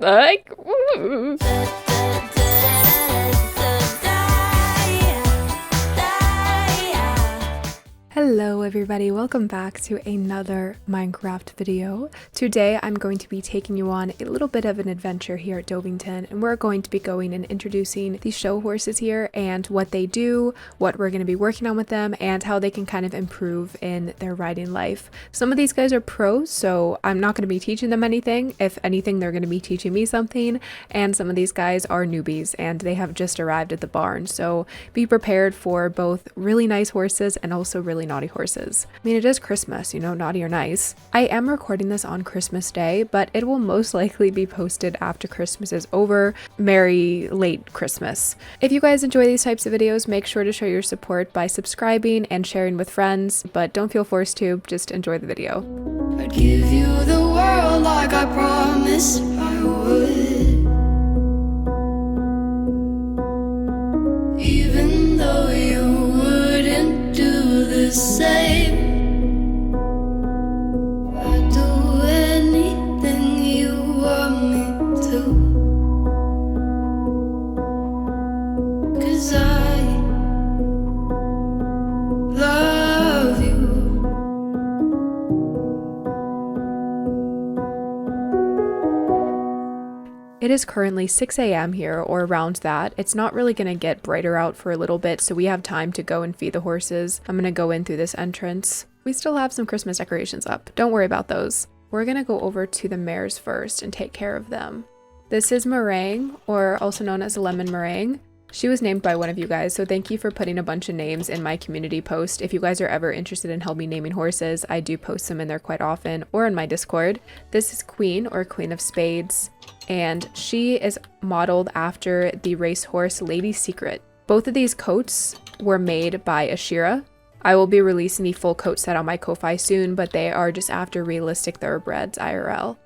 Like, hello everybody, welcome back to another Minecraft video. Today I'm going to be taking you on a little bit of an adventure here at Dovington, and we're going to be going and introducing the show horses here and what they do, what we're going to be working on with them, and how they can kind of improve in their riding life. Some of these guys are pros, so I'm not going to be teaching them anything. If anything, they're going to be teaching me something, and some of these guys are newbies and they have just arrived at the barn, so be prepared for both really nice horses and also really naughty horses. I mean, it is Christmas, you know, naughty or nice. I am recording this on Christmas Day, but it will most likely be posted after Christmas is over. Merry late Christmas. If you guys enjoy these types of videos, make sure to show your support by subscribing and sharing with friends, but don't feel forced to, just enjoy the video. I'd give you the world like I promised I would, even though you wouldn't do the same. I'd do anything you want me to, 'cause I love you. It is currently 6 a.m. here, or around that. It's not really going to get brighter out for a little bit, so we have time to go and feed the horses. I'm going to go in through this entrance. We still have some Christmas decorations up. Don't worry about those. We're going to go over to the mares first and take care of them. This is Meringue, or also known as Lemon Meringue. She was named by one of you guys, so thank you for putting a bunch of names in my community post. If you guys are ever interested in helping naming horses, I do post them in there quite often, or in my Discord. This is Queen, or Queen of Spades, and she is modeled after the racehorse Lady Secret. Both of these coats were made by Ashira. I will be releasing the full coat set on my Ko-Fi soon, but they are just after realistic thoroughbreds IRL.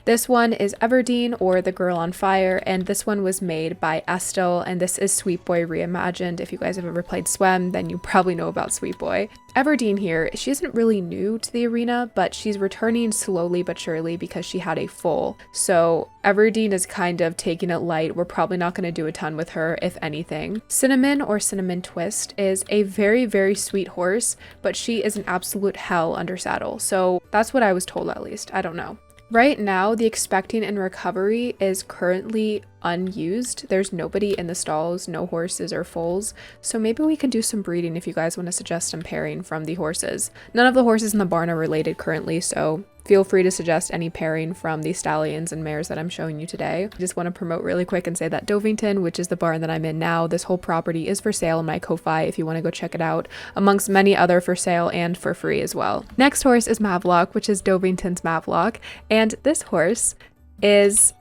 This one is Everdeen, or the Girl on Fire, and this one was made by Estel, and this is Sweet Boy reimagined. If you guys have ever played Swem, then you probably know about Sweet Boy. Everdeen here, she isn't really new to the arena, but she's returning slowly but surely because she had a foal. So Everdeen is kind of taking it light. We're probably not going to do a ton with her, if anything. Cinnamon, or Cinnamon Twist, is a very, very sweet horse, but she is an absolute hell under saddle. So that's what I was told, at least. I don't know. Right now, the expecting and recovery is currently unused. There's nobody in the stalls, no horses or foals, so maybe we can do some breeding if you guys want to suggest some pairing from the horses. None of the horses in the barn are related currently, so feel free to suggest any pairing from the stallions and mares that I'm showing you today. I just want to promote really quick and say that Dovington, which is the barn that I'm in now, this whole property is for sale on my Ko-Fi if you want to go check it out, amongst many other for sale and for free as well. Next horse is Mavlock, which is Dovington's Mavlock, and this horse is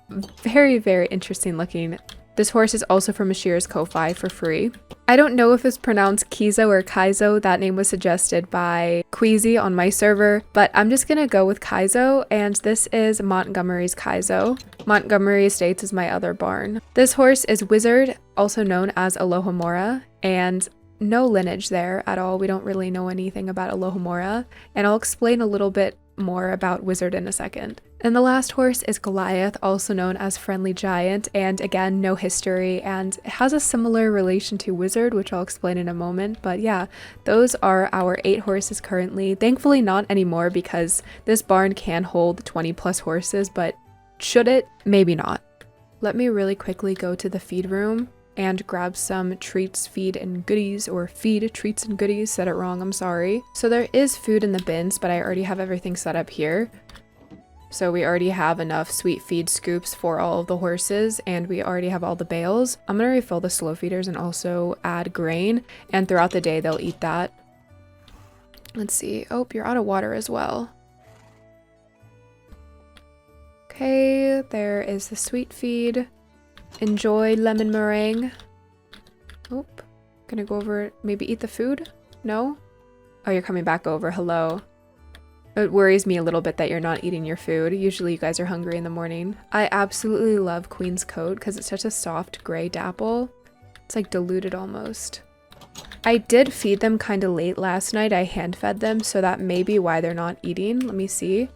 very, very interesting looking. This horse is also from Ashira's Ko-Fi for free. I don't know if it's pronounced Kizo or Kaizo. That name was suggested by Queasy on my server, but I'm just gonna go with Kaizo, and this is Montgomery's Kaizo. Montgomery Estates is my other barn. This horse is Wizard, also known as Alohomora, and no lineage there at all. We don't really know anything about Alohomora, and I'll explain a little bit more about Wizard in a second. And the last horse is Goliath, also known as Friendly Giant, and again, no history, and it has a similar relation to Wizard, which I'll explain in a moment. But yeah, those are our 8 horses currently. Thankfully not anymore, because this barn can hold 20 plus horses, but should it? Maybe not. Let me really quickly go to the feed room and grab some treats, feed, and goodies, or feed, treats, and goodies. Said it wrong, I'm sorry. So there is food in the bins, but I already have everything set up here. So we already have enough sweet feed scoops for all of the horses, and we already have all the bales. I'm gonna refill the slow feeders and also add grain, and throughout the day they'll eat that. Let's see. Oh, you're out of water as well. Okay, there is the sweet feed. Enjoy lemon meringue. Oh, gonna go over, maybe eat the food? No? Oh, you're coming back over. Hello. It worries me a little bit that you're not eating your food. Usually you guys are hungry in the morning. I absolutely love Queen's coat because it's such a soft gray dapple. It's like diluted almost. I did feed them kind of late last night. I hand fed them, so that may be why they're not eating. Let me see.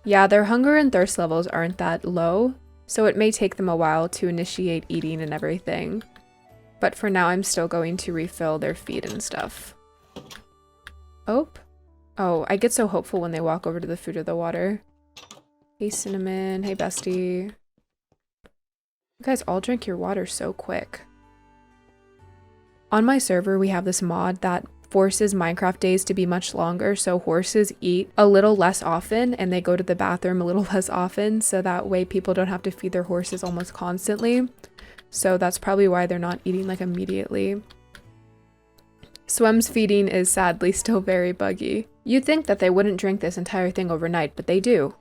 Yeah, their hunger and thirst levels aren't that low. so it may take them a while to initiate eating and everything. But for now, I'm still going to refill their feed and stuff. Oh, I get so hopeful when they walk over to the food or the water. Hey, Cinnamon. Hey, Bestie. You guys all drink your water so quick. On my server, we have this mod that forces Minecraft days to be much longer, so horses eat a little less often and they go to the bathroom a little less often, so that way people don't have to feed their horses almost constantly. So that's probably why they're not eating like immediately. Swem's feeding is sadly still very buggy. You'd think that they wouldn't drink this entire thing overnight, but they do.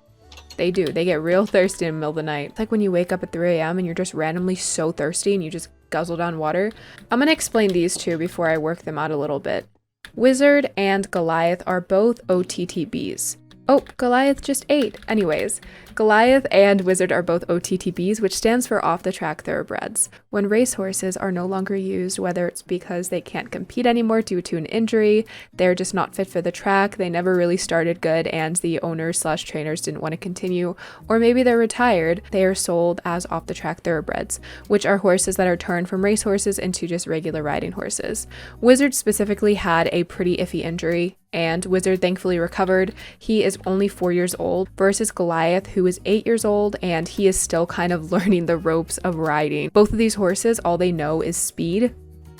They do. They get real thirsty in the middle of the night. It's like when you wake up at 3 a.m. and you're just randomly so thirsty and you just guzzle down water. I'm going to explain these two before I work them out a little bit. Wizard and Goliath are both OTTBs. Oh, Goliath just ate. Anyways, Goliath and Wizard are both OTTBs, which stands for off-the-track thoroughbreds. When racehorses are no longer used, whether it's because they can't compete anymore due to an injury, they're just not fit for the track, they never really started good, and the owners/trainers didn't want to continue, or maybe they're retired, they are sold as off-the-track thoroughbreds, which are horses that are turned from racehorses into just regular riding horses. Wizard specifically had a pretty iffy injury, and Wizard thankfully recovered. He is only 4 years old versus Goliath, who is 8 years old, and he is still kind of learning the ropes of riding. Both of these horses, all they know is speed,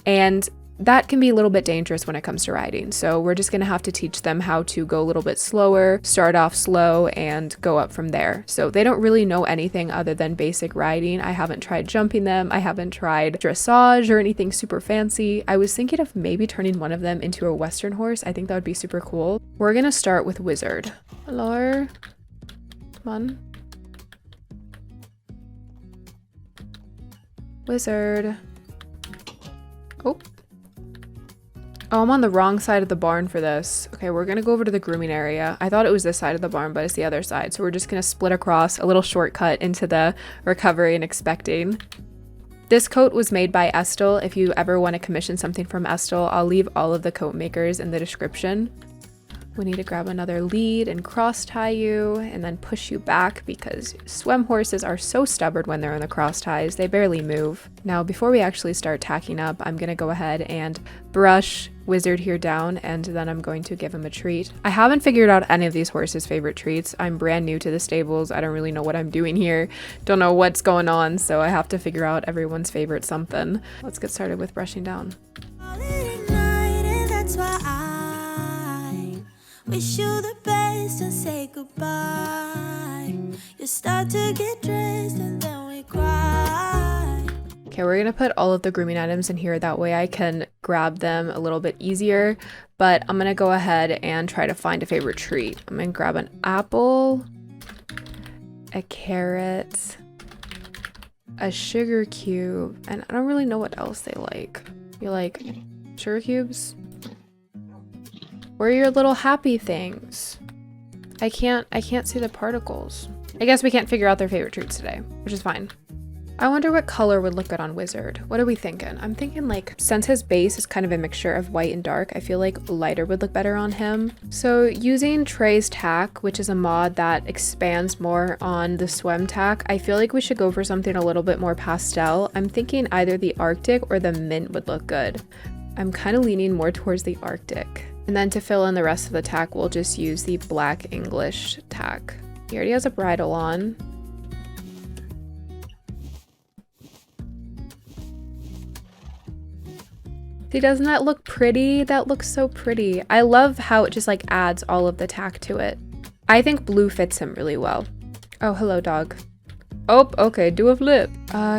and that can be a little bit dangerous when it comes to riding. So we're just gonna have to teach them how to go a little bit slower, start off slow, and go up from there. So they don't really know anything other than basic riding. I haven't tried jumping them. I haven't tried dressage or anything super fancy. I was thinking of maybe turning one of them into a Western horse. I think that would be super cool. We're gonna start with Wizard. Hello? Come on. Wizard. Oh, I'm on the wrong side of the barn for this. Okay, we're gonna go over to the grooming area. I thought it was this side of the barn, but it's the other side. So we're just gonna split across a little shortcut into the recovery and expecting. This coat was made by Estel. If you ever want to commission something from Estel, I'll leave all of the coat makers in the description. We need to grab another lead and cross tie you and then push you back because swem horses are so stubborn when they're in the cross ties, they barely move. Now, before we actually start tacking up, I'm gonna go ahead and brush Wizard here down, and then I'm going to give him a treat. I haven't figured out any of these horses' favorite treats. I'm brand new to the stables. I don't really know what I'm doing here. Don't know what's going on, so I have to figure out everyone's favorite something. Let's get started with brushing down. Wish you the best and say goodbye. You start to get dressed and then we cry. Okay, we're gonna put all of the grooming items in here. That way I can grab them a little bit easier. But I'm gonna go ahead and try to find a favorite treat. I'm gonna grab an apple, a carrot, a sugar cube, and I don't really know what else they like. You like sugar cubes? Where are your little happy things? I can't see the particles. I guess we can't figure out their favorite treats today, which is fine. I wonder what color would look good on Wizard. What are we thinking? I'm thinking like, since his base is kind of a mixture of white and dark, I feel like lighter would look better on him. So using Trey's tack, which is a mod that expands more on the swem tack, I feel like we should go for something a little bit more pastel. I'm thinking either the Arctic or the mint would look good. I'm kind of leaning more towards the Arctic. And then to fill in the rest of the tack, we'll just use the Black English tack. He already has a bridle on. See, doesn't that look pretty? That looks so pretty. I love how it just like adds all of the tack to it. I think blue fits him really well. Oh, hello, dog. Oh, okay, do a flip.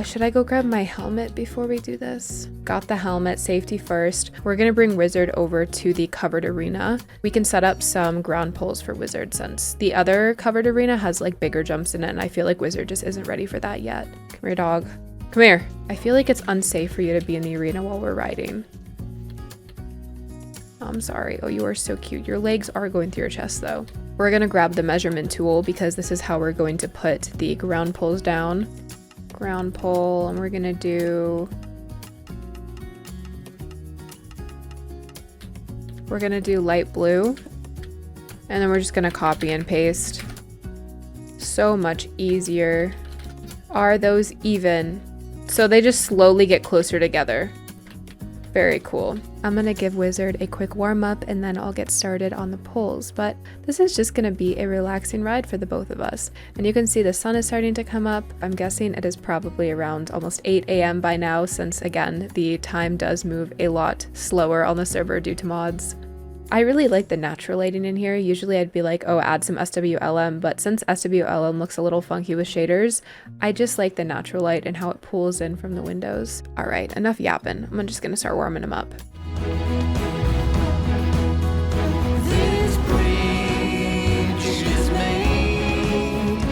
Should I go grab my helmet before we do this? Got the helmet, safety first. We're gonna bring Wizard over to the covered arena. We can set up some ground poles for Wizard since the other covered arena has like bigger jumps in it, and I feel like Wizard just isn't ready for that yet. Come here, dog. Come here. I feel like it's unsafe for you to be in the arena while we're riding. I'm sorry. Oh, you are so cute. Your legs are going through your chest though. We're gonna grab the measurement tool because this is how we're going to put the ground poles down. Ground pole, and we're gonna do light blue, and then we're just gonna copy and paste. So much easier. Are those even? So they just slowly get closer together. Very cool. I'm gonna give Wizard a quick warm up and then I'll get started on the poles, but this is just gonna be a relaxing ride for the both of us. And you can see the sun is starting to come up. I'm guessing it is probably around almost 8 a.m. by now, since again, the time does move a lot slower on the server due to mods. I really like the natural lighting in here. Usually I'd be like, oh, add some SWLM, but since SWLM looks a little funky with shaders, I just like the natural light and how it pulls in from the windows. All right, enough yapping. I'm just gonna start warming them up. This bridge is made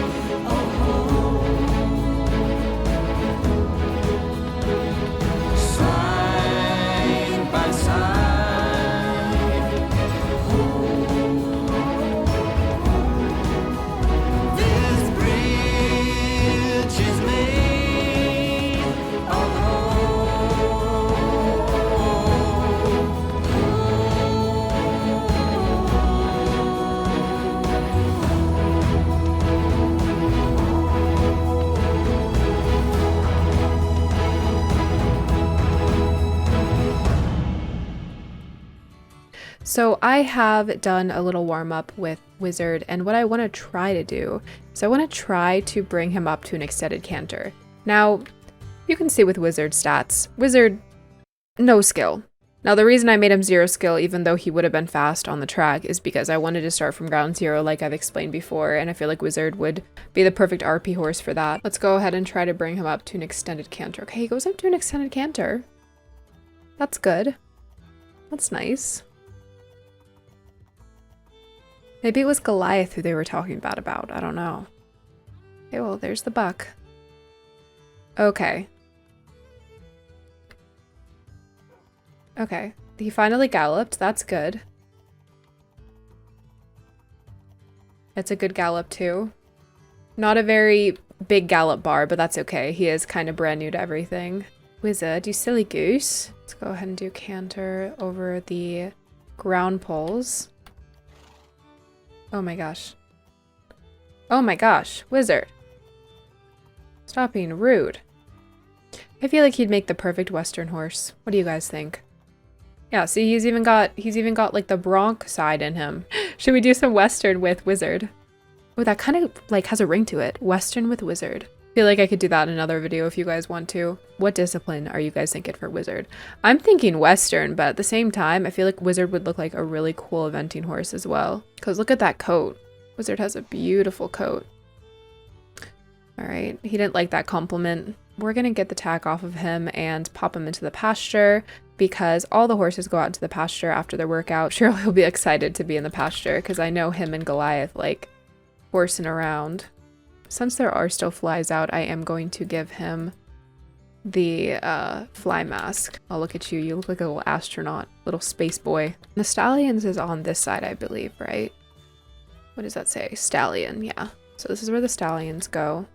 of hope. Side by side. So I have done a little warm up with Wizard, and what I want to try to do is I want to try to bring him up to an extended canter. Now, you can see with Wizard stats, Wizard, no skill. Now the reason I made him 0 skill, even though he would have been fast on the track, is because I wanted to start from ground zero like I've explained before, and I feel like Wizard would be the perfect RP horse for that. Let's go ahead and try to bring him up to an extended canter. Okay, he goes up to an extended canter. That's good. That's nice. Maybe it was Goliath who they were talking bad about. I don't know. Okay, well, there's the buck. Okay. Okay. He finally galloped. That's good. It's a good gallop, too. Not a very big gallop bar, but that's okay. He is kind of brand new to everything. Wizard, you silly goose. Let's go ahead and do canter over the ground poles. Oh my gosh. Oh my gosh, Wizard. Stop being rude. I feel like he'd make the perfect Western horse. What do you guys think? Yeah, see, he's even got like the bronc side in him. Should we do some Western with Wizard? Oh, that kind of like has a ring to it. Western with Wizard. I feel like I could do that in another video if you guys want to. What discipline are you guys thinking for Wizard? I'm thinking Western, but at the same time, I feel like Wizard would look like a really cool eventing horse as well. Because look at that coat. Wizard has a beautiful coat. All right, he didn't like that compliment. We're gonna get the tack off of him and pop him into the pasture because all the horses go out into the pasture after their workout. Sure, he'll be excited to be in the pasture because I know him and Goliath like horsing around. Since there are still flies out, I am going to give him the fly mask. Oh, look at you. You look like a little astronaut, little space boy. The stallions is on this side, I believe, right? What does that say? Stallion, yeah. So this is where the stallions go.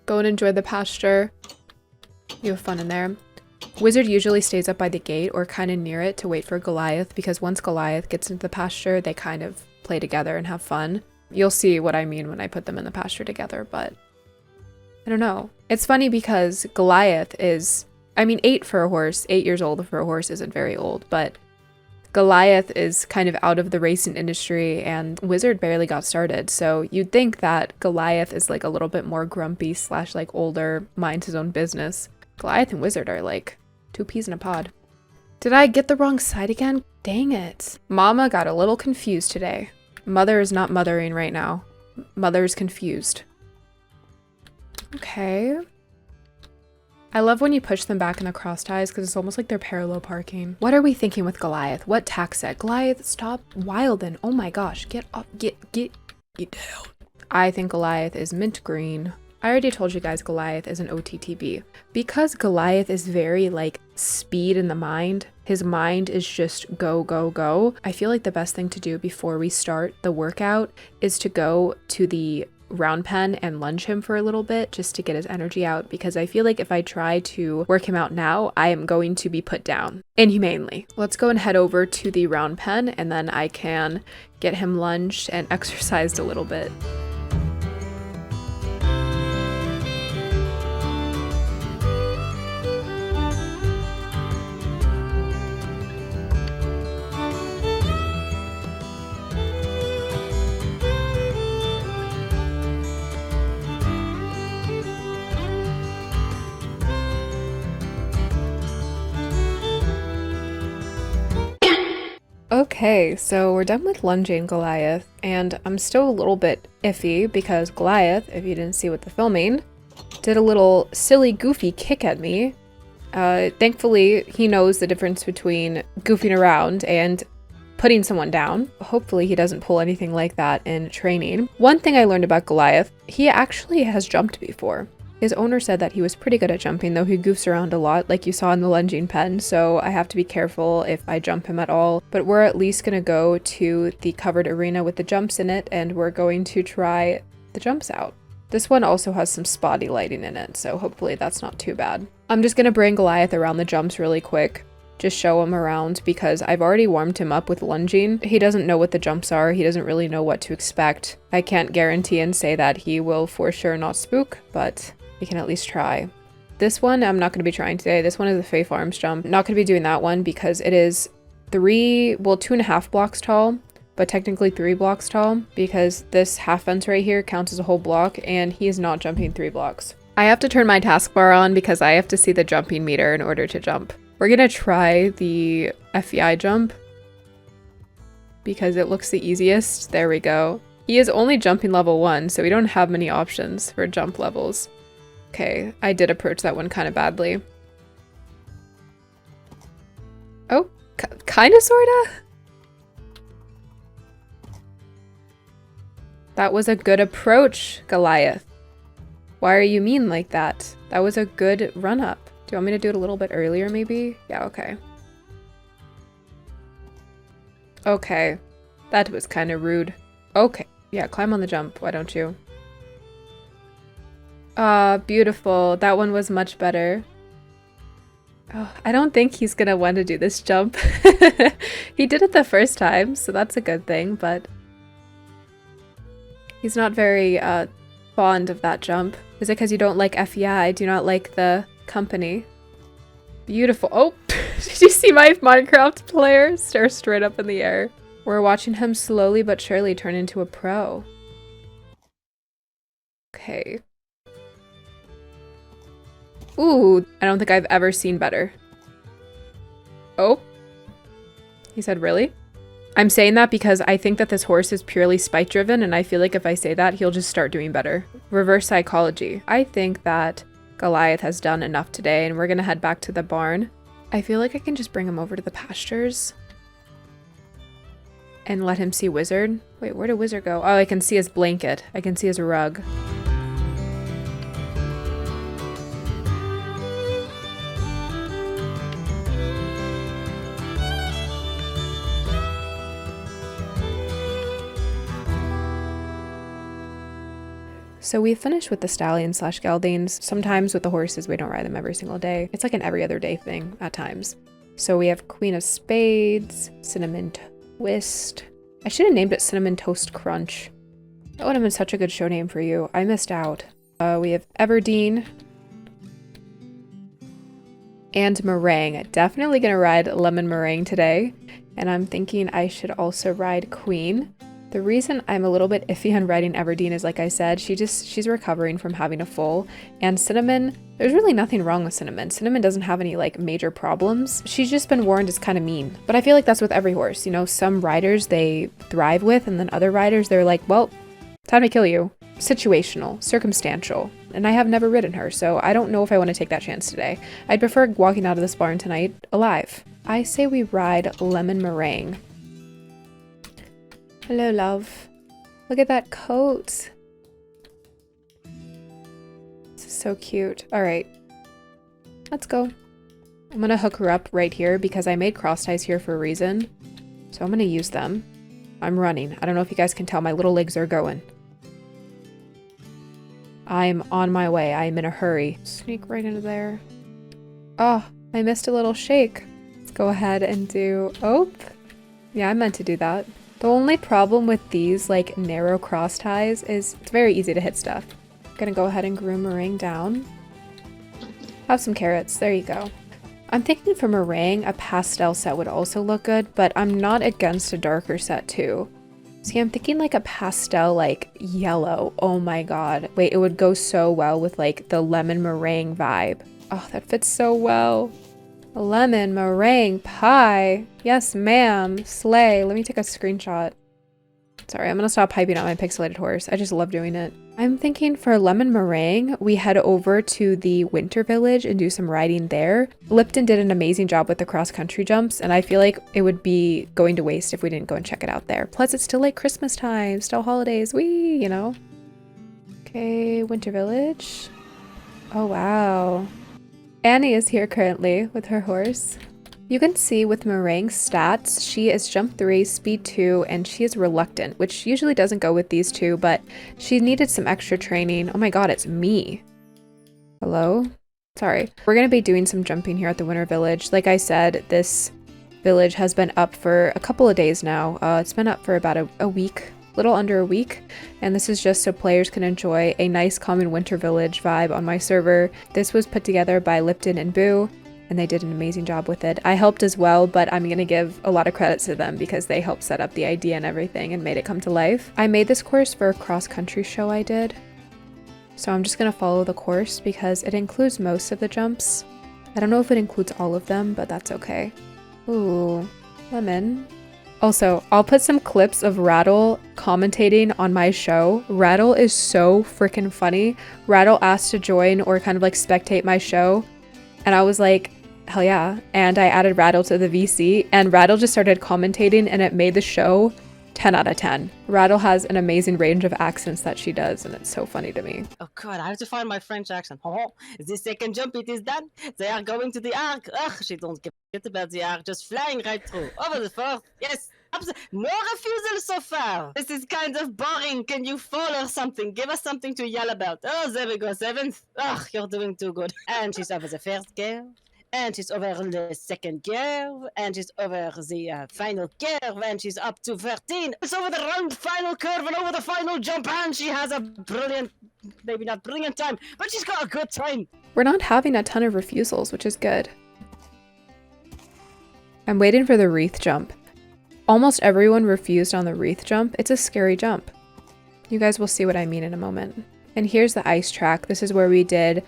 Go and enjoy the pasture. You have fun in there. Wizard usually stays up by the gate or kind of near it to wait for Goliath because once Goliath gets into the pasture, they kind of play together and have fun. You'll see what I mean when I put them in the pasture together, but I don't know. It's funny because Goliath is, I mean, 8 for a horse, 8 years old for a horse isn't very old, but Goliath is kind of out of the racing industry and Wizard barely got started. So you'd think that Goliath is like a little bit more grumpy / like older, minds his own business. Goliath and Wizard are like 2 peas in a pod. Did I get the wrong side again? Dang it. Mama got a little confused today. Mother is not mothering right now. Mother is confused. Okay. I love when you push them back in the cross ties because it's almost like they're parallel parking. What are we thinking with Goliath? What tack set? Goliath, stop wildin'. Oh my gosh, get up, get down. I think Goliath is mint green. I already told you guys Goliath is an OTTB. Because Goliath is very like speed in the mind, his mind is just go, go, go. I feel like the best thing to do before we start the workout is to go to the round pen and lunge him for a little bit just to get his energy out, because I feel like if I try to work him out now, I am going to be put down inhumanely. Let's go and head over to the round pen and then I can get him lunged and exercised a little bit. Okay, so we're done with lunging Goliath, and I'm still a little bit iffy because Goliath, if you didn't see with the filming, did a little silly goofy kick at me. Thankfully, he knows the difference between goofing around and putting someone down. Hopefully he doesn't pull anything like that in training. One thing I learned about Goliath, he actually has jumped before. His owner said that he was pretty good at jumping, though he goofs around a lot, like you saw in the lunging pen, so I have to be careful if I jump him at all. But we're at least gonna go to the covered arena with the jumps in it, and we're going to try the jumps out. This one also has some spotty lighting in it, so hopefully that's not too bad. I'm just gonna bring Goliath around the jumps really quick. Just show him around because I've already warmed him up with lunging. He doesn't know what the jumps are. He doesn't really know what to expect. I can't guarantee and say that he will for sure not spook, but we can at least try. This one I'm not going to be trying today. This one is a Fae Farms jump. Not going to be doing that one because it is 2.5 blocks tall, but technically 3 blocks tall because this half fence right here counts as a whole block and he is not jumping 3 blocks. I have to turn my taskbar on because I have to see the jumping meter in order to jump. We're going to try the FEI jump because it looks the easiest. There we go. He is only jumping level 1, so we don't have many options for jump levels. Okay, I did approach that one kind of badly. Oh, kind of, sorta? That was a good approach, Goliath. Why are you mean like that? That was a good run-up. Do you want me to do it a little bit earlier, maybe? Yeah, okay. Okay, that was kind of rude. Okay, yeah, climb on the jump, why don't you? Ah, beautiful. That one was much better. Oh, I don't think he's gonna want to do this jump. He did it the first time, so that's a good thing, but he's not very fond of that jump. Is it because you don't like FEI? Do you not like the company? Beautiful. Oh, did you see my Minecraft player stare straight up in the air? We're watching him slowly but surely turn into a pro. Okay. Ooh, I don't think I've ever seen better. Oh. He said, really? I'm saying that because I think that this horse is purely spite driven, and I feel like if I say that, he'll just start doing better. Reverse psychology. I think that Goliath has done enough today, and we're gonna head back to the barn. I feel like I can just bring him over to the pastures and let him see Wizard. Wait, where did Wizard go? Oh, I can see his blanket. I can see his rug. So we finished with the stallions/geldings. Sometimes with the horses, we don't ride them every single day. It's like an every other day thing at times. So we have Queen of Spades, Cinnamon Twist. I should have named it Cinnamon Toast Crunch. That would have been such a good show name for you. I missed out. We have Everdeen and Meringue. Definitely gonna ride Lemon Meringue today. And I'm thinking I should also ride Queen. The reason I'm a little bit iffy on riding Everdeen is, like I said, she's recovering from having a foal. And Cinnamon, there's really nothing wrong with Cinnamon. Cinnamon doesn't have any like major problems. She's just been warned as kind of mean. But I feel like that's with every horse. You know, some riders they thrive with, and then other riders they're like, well, time to kill you. Situational, circumstantial. And I have never ridden her, so I don't know if I want to take that chance today. I'd prefer walking out of this barn tonight alive. I say we ride Lemon Meringue. Hello, love. Look at that coat. This is so cute. All right, let's go. I'm gonna hook her up right here because I made cross ties here for a reason. So I'm gonna use them. I'm running. I don't know if you guys can tell, my little legs are going. I'm on my way. I'm in a hurry. Sneak right into there. Oh, I missed a little shake. Let's go ahead and do, oh, yeah, I meant to do that. The only problem with these like narrow cross ties is it's very easy to hit stuff. I'm gonna go ahead and groom Meringue down. Have some carrots, there you go. I'm thinking for Meringue, a pastel set would also look good, but I'm not against a darker set too. See, I'm thinking like a pastel, like yellow. Oh my god. Wait, it would go so well with like the lemon meringue vibe. Oh, that fits so well. Lemon meringue pie. Yes, ma'am. Slay. Let me take a screenshot. Sorry, I'm gonna stop hyping out my pixelated horse. I just love doing it. I'm thinking for lemon meringue, we head over to the winter village and do some riding there. Lipton did an amazing job with the cross-country jumps, and I feel like it would be going to waste if we didn't go and check it out there. Plus, it's still like Christmas time, still holidays, you know. Okay, winter village. Oh, wow. Annie is here currently with her horse. You can see with Meringue's stats, she is jump 3, speed 2, and she is reluctant, which usually doesn't go with these two, but she needed some extra training. Oh my god, it's me. Hello? Sorry. We're going to be doing some jumping here at the Winter Village. Like I said, this village has been up for a couple of days now. It's been up for about a week, little under a week, and this is just so players can enjoy a nice common Winter Village vibe on my server. This was put together by Lipton and Boo, and they did an amazing job with it. I helped as well, but I'm gonna give a lot of credit to them because they helped set up the idea and everything and made it come to life. I made this course for a cross-country show I did, so I'm just gonna follow the course because it includes most of the jumps. I don't know if it includes all of them, but that's okay. Ooh, lemon. Also, I'll put some clips of Rattle commentating on my show. Rattle is so freaking funny. Rattle asked to join or kind of like spectate my show, and I was like, hell yeah. And I added Rattle to the VC, and Rattle just started commentating, and it made the show 10 out of 10. Rattle has an amazing range of accents that she does, and it's so funny to me. Oh god, I have to find my French accent. Oh, the second jump, it is done. They are going to the ark. Ugh, she don't give a shit about the ark, just flying right through. Over the first, yes. No refusal so far. This is kind of boring. Can you fall or something? Give us something to yell about. Oh, there we go, 7th. Ugh, you're doing too good. And she's over the first gear. And she's over the second gear, and she's over the final curve, and she's up to 13. It's over the round final curve and over the final jump, and she has a brilliant, maybe not brilliant time, but she's got a good time. We're not having a ton of refusals, which is good. I'm waiting for the wreath jump. Almost everyone refused on the wreath jump. It's a scary jump. You guys will see what I mean in a moment. And here's the ice track. This is where we did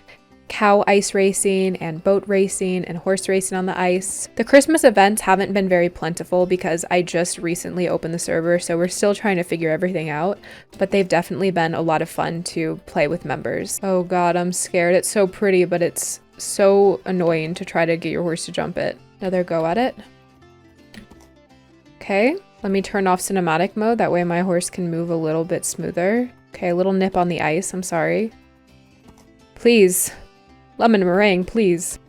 cow ice racing and boat racing and horse racing on the ice. The Christmas events haven't been very plentiful because I just recently opened the server, so we're still trying to figure everything out, but they've definitely been a lot of fun to play with members. Oh god, I'm scared. It's so pretty, but it's so annoying to try to get your horse to jump it. Another go at it. Okay, let me turn off cinematic mode, that way my horse can move a little bit smoother. Okay, a little nip on the ice, I'm sorry. Please. Lemon meringue, please.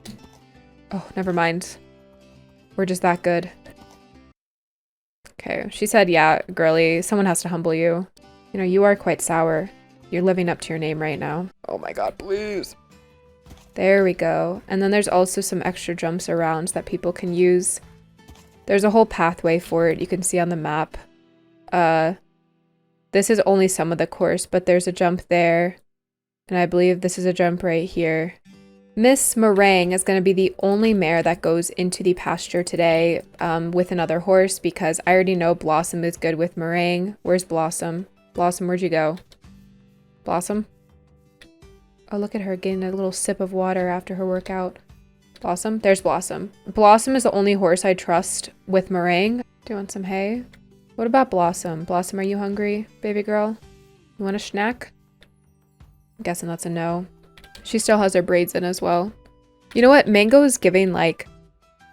Oh, never mind. We're just that good. Okay, she said, yeah, girly, someone has to humble you. You know, you are quite sour. You're living up to your name right now. Oh my god, please. There we go. And then there's also some extra jumps around that people can use. There's a whole pathway for it, you can see on the map. This is only some of the course, but there's a jump there. And I believe this is a jump right here. Miss Meringue is going to be the only mare that goes into the pasture today with another horse because I already know Blossom is good with Meringue. Where's Blossom? Blossom, where'd you go? Blossom? Oh, look at her getting a little sip of water after her workout. Blossom? There's Blossom. Blossom is the only horse I trust with Meringue. Do you want some hay? What about Blossom? Blossom, are you hungry, baby girl? You want a snack? I'm guessing that's a no. She still has her braids in as well. You know what? Mango is giving like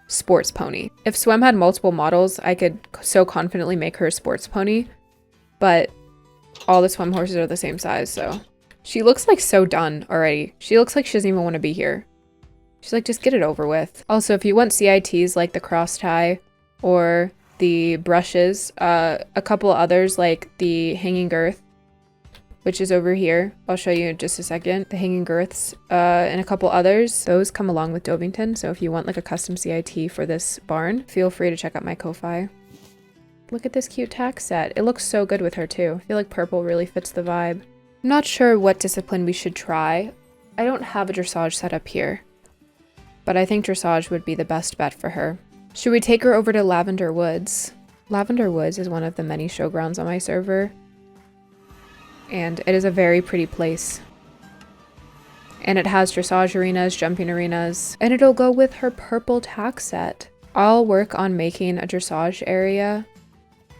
sports pony. If Swem had multiple models, I could so confidently make her a sports pony. But all the Swem horses are the same size, so. She looks like so done already. She looks like she doesn't even want to be here. She's like, just get it over with. Also, if you want CITs like the cross tie or the brushes, a couple others like the hanging girth, which is over here. I'll show you in just a second. The hanging girths and a couple others. Those come along with Dovington. So if you want like a custom CIT for this barn, feel free to check out my Ko-Fi. Look at this cute tack set. It looks so good with her too. I feel like purple really fits the vibe. I'm not sure what discipline we should try. I don't have a dressage set up here, but I think dressage would be the best bet for her. Should we take her over to Lavender Woods? Lavender Woods is one of the many showgrounds on my server, and it is a very pretty place. And it has dressage arenas, jumping arenas, and it'll go with her purple tack set. I'll work on making a dressage area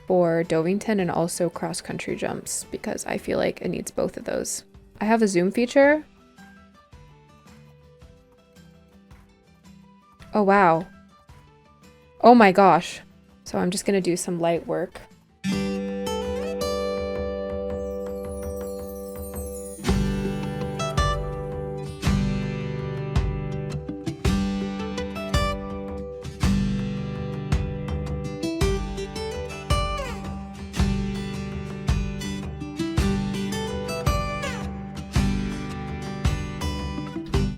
for Dovington and also cross-country jumps because I feel like it needs both of those. I have a zoom feature. Oh wow. Oh my gosh. So I'm just gonna do some light work.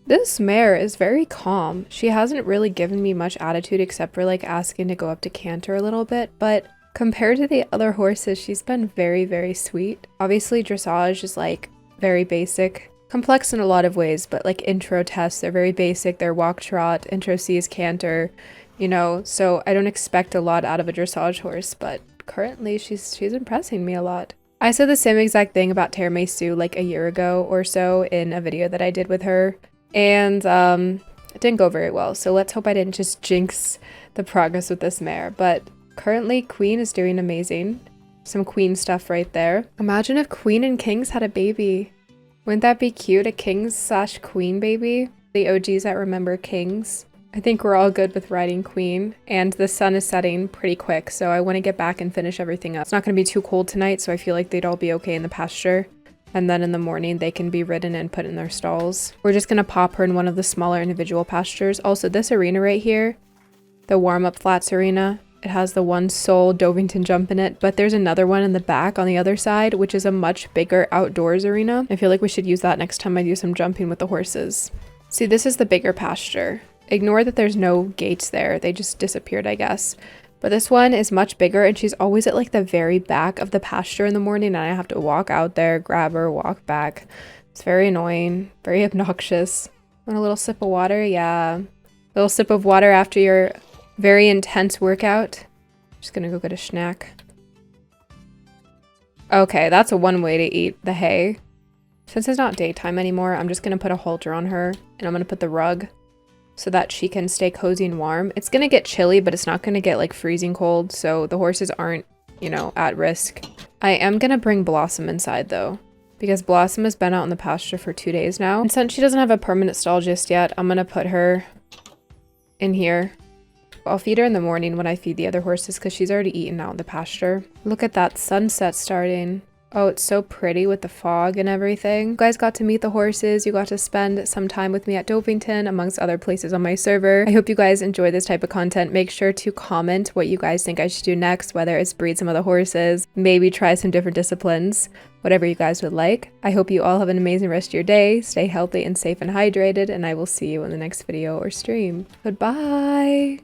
This mare is very calm. She hasn't really given me much attitude except for like asking to go up to canter a little bit, but compared to the other horses, she's been very, very sweet. Obviously, dressage is like very basic, complex in a lot of ways, but like intro tests, they're very basic. They're walk, trot, intro C's, canter, you know, so I don't expect a lot out of a dressage horse, but currently she's impressing me a lot. I said the same exact thing about Terme Sue like a year ago or so in a video that I did with her. And it didn't go very well, so let's hope I didn't just jinx the progress with this mare. But currently Queen is doing amazing. Some Queen stuff right there. Imagine if Queen and Kings had a baby. Wouldn't that be cute? A Kings/Queen baby? The OGs that remember Kings. I think we're all good with riding Queen, and the sun is setting pretty quick, so I want to get back and finish everything up. It's not going to be too cold tonight, so I feel like they'd all be okay in the pasture. And then in the morning, they can be ridden and put in their stalls. We're just going to pop her in one of the smaller individual pastures. Also, this arena right here, the warm-up flats arena, it has the one sole Dovington jump in it, but there's another one in the back on the other side, which is a much bigger outdoors arena. I feel like we should use that next time I do some jumping with the horses. See, this is the bigger pasture. Ignore that there's no gates there. They just disappeared, I guess. But this one is much bigger, and she's always at like the very back of the pasture in the morning, and I have to walk out there, grab her, walk back. It's very annoying, very obnoxious. Want a little sip of water? Yeah. A little sip of water after your very intense workout. Just gonna go get a snack. Okay, that's a one way to eat the hay. Since it's not daytime anymore, I'm just gonna put a halter on her, and I'm gonna put the rug so that she can stay cozy and warm. It's gonna get chilly, but it's not gonna get like freezing cold, so the horses aren't, you know, at risk. I am gonna bring Blossom inside though, because Blossom has been out in the pasture for 2 days now. And since she doesn't have a permanent stall just yet, I'm gonna put her in here. I'll feed her in the morning when I feed the other horses because she's already eaten out in the pasture. Look at that sunset starting. Oh, it's so pretty with the fog and everything. You guys got to meet the horses. You got to spend some time with me at Dovington, amongst other places on my server. I hope you guys enjoy this type of content. Make sure to comment what you guys think I should do next, whether it's breed some of the horses, maybe try some different disciplines, whatever you guys would like. I hope you all have an amazing rest of your day. Stay healthy and safe and hydrated, and I will see you in the next video or stream. Goodbye!